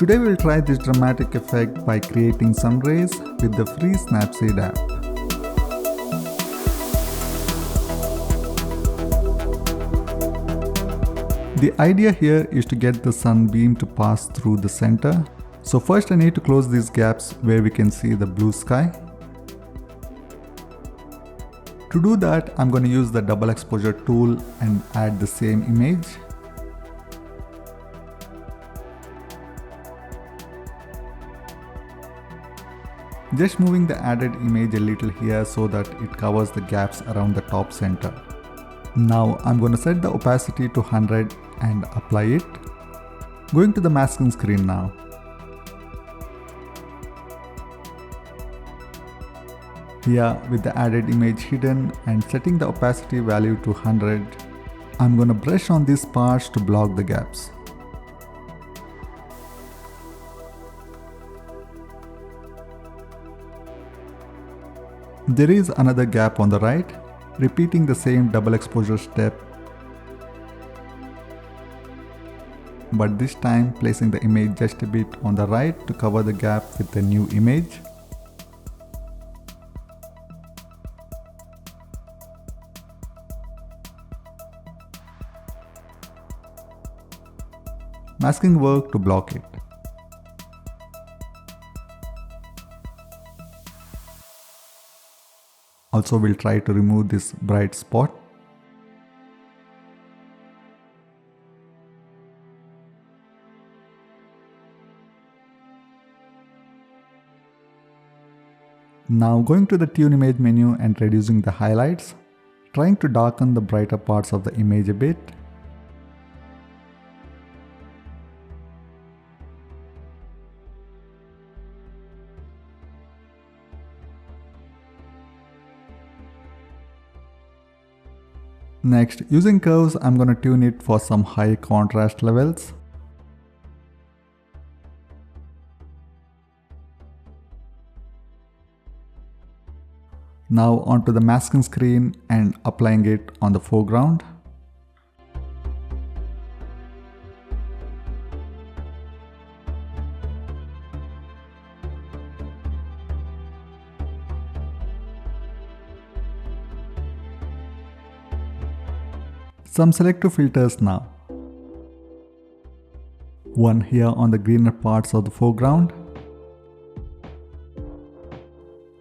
Today we'll try this dramatic effect by creating sunrays with the free Snapseed app. The idea here is to get the sunbeam to pass through the center. So first I need to close these gaps where we can see the blue sky. To do that, I'm going to use the double exposure tool and add the same image. Just moving the added image a little here so that it covers the gaps around the top center. Now I'm going to set the opacity to 100 and apply it. Going to the masking screen now. Here with the added image hidden and setting the opacity value to 100, I'm going to brush on these parts to block the gaps. There is another gap on the right, repeating the same double exposure step, but this time placing the image just a bit on the right to cover the gap with the new image. Masking work to block it. Also, we'll try to remove this bright spot. Now going to the Tune Image menu and reducing the highlights, trying to darken the brighter parts of the image a bit. Next, using curves, I'm going to tune it for some high contrast levels. Now onto the masking screen and applying it on the foreground. Some selective filters now. One here on the greener parts of the foreground.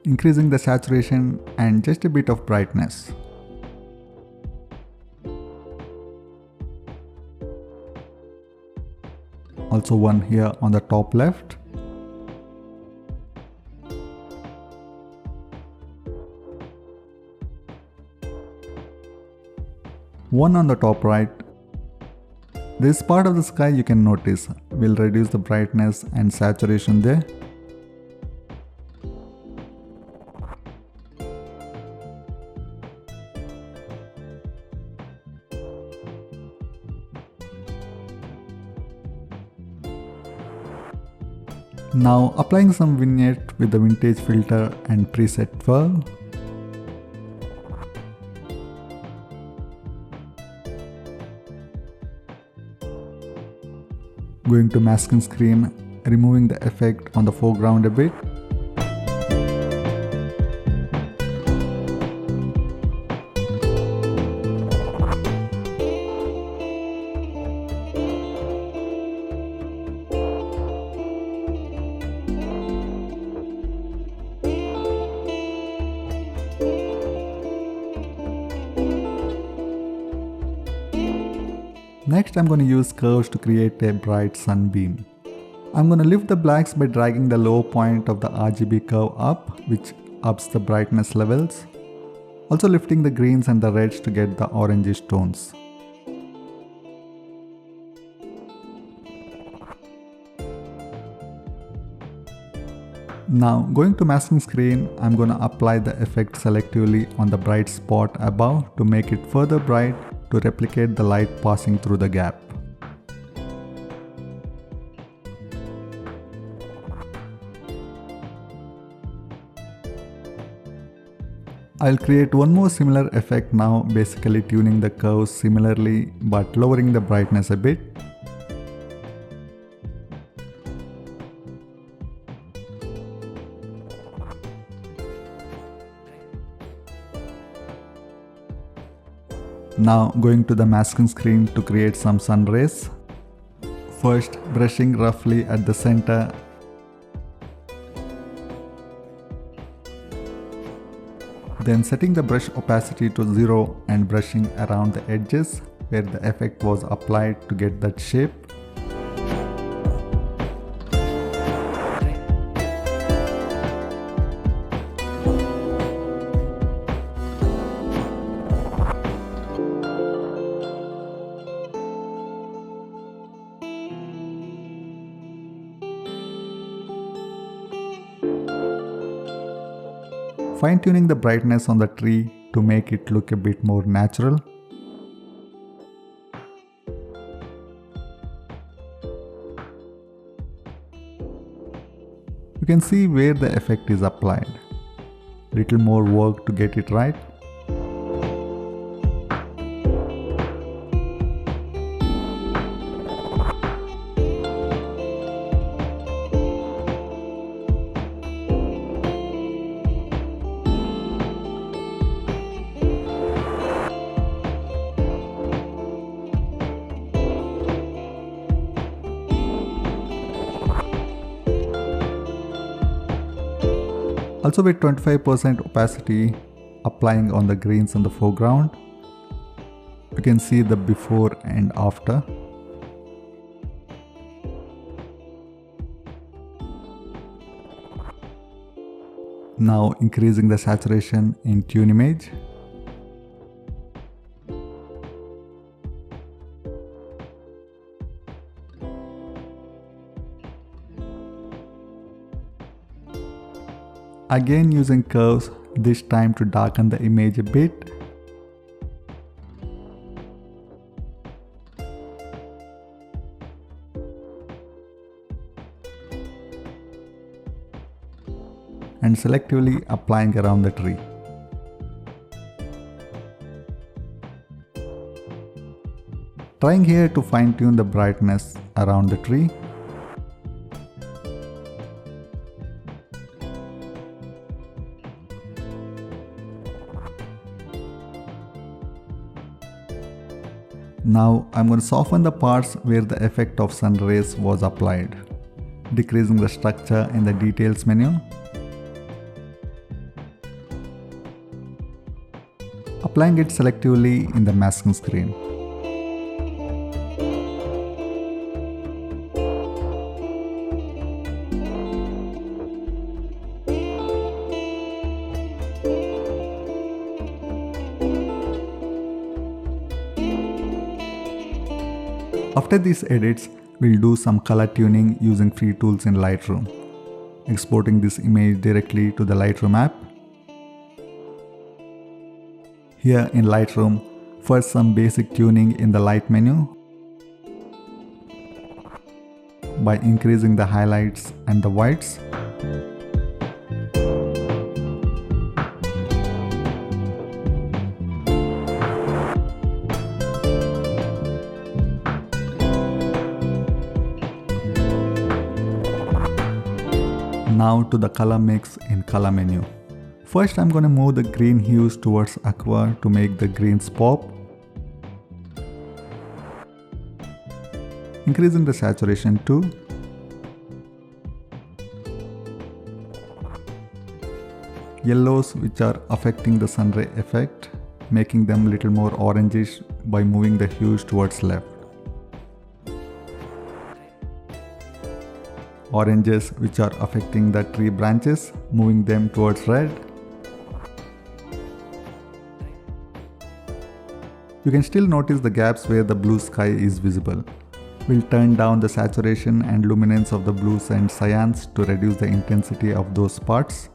Increasing the saturation and just a bit of brightness. Also one here on the top left. One on the top right. This part of the sky you can notice will reduce the brightness and saturation there. Now applying some vignette with the vintage filter and preset twirl. Going to masking screen, removing the effect on the foreground a bit. Next, I'm going to use curves to create a bright sunbeam. I'm going to lift the blacks by dragging the low point of the RGB curve up, which ups the brightness levels. Also lifting the greens and the reds to get the orangish tones. Now going to masking screen, I'm going to apply the effect selectively on the bright spot above to make it further bright to replicate the light passing through the gap. I'll create one more similar effect now, basically tuning the curves similarly but lowering the brightness a bit. Now going to the masking screen to create some sun rays. First brushing roughly at the center. Then setting the brush opacity to 0 and brushing around the edges where the effect was applied to get that shape. Fine-tuning the brightness on the tree to make it look a bit more natural. You can see where the effect is applied. Little more work to get it right. Also with 25% opacity applying on the greens in the foreground, you can see the before and after. Now increasing the saturation in tune image. Again using curves, this time to darken the image a bit. And selectively applying around the tree. Trying here to fine-tune the brightness around the tree. Now I'm going to soften the parts where the effect of sun rays was applied, decreasing the structure in the details menu. Applying it selectively in the masking screen. After these edits, we'll do some color tuning using free tools in Lightroom, exporting this image directly to the Lightroom app. Here in Lightroom, first some basic tuning in the light menu by increasing the highlights and the whites. Now to the color mix in color menu. First I'm going to move the green hues towards aqua to make the greens pop. Increasing the saturation too. Yellows which are affecting the sunray effect, making them little more orangish by moving the hues towards left. Oranges which are affecting the tree branches, moving them towards red. You can still notice the gaps where the blue sky is visible. We'll turn down the saturation and luminance of the blues and cyans to reduce the intensity of those parts.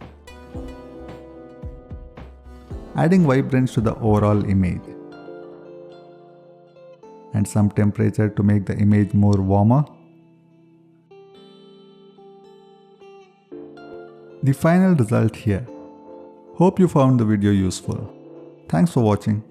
Adding vibrance to the overall image. And some temperature to make the image more warmer. The final result here. Hope you found the video useful. Thanks for watching.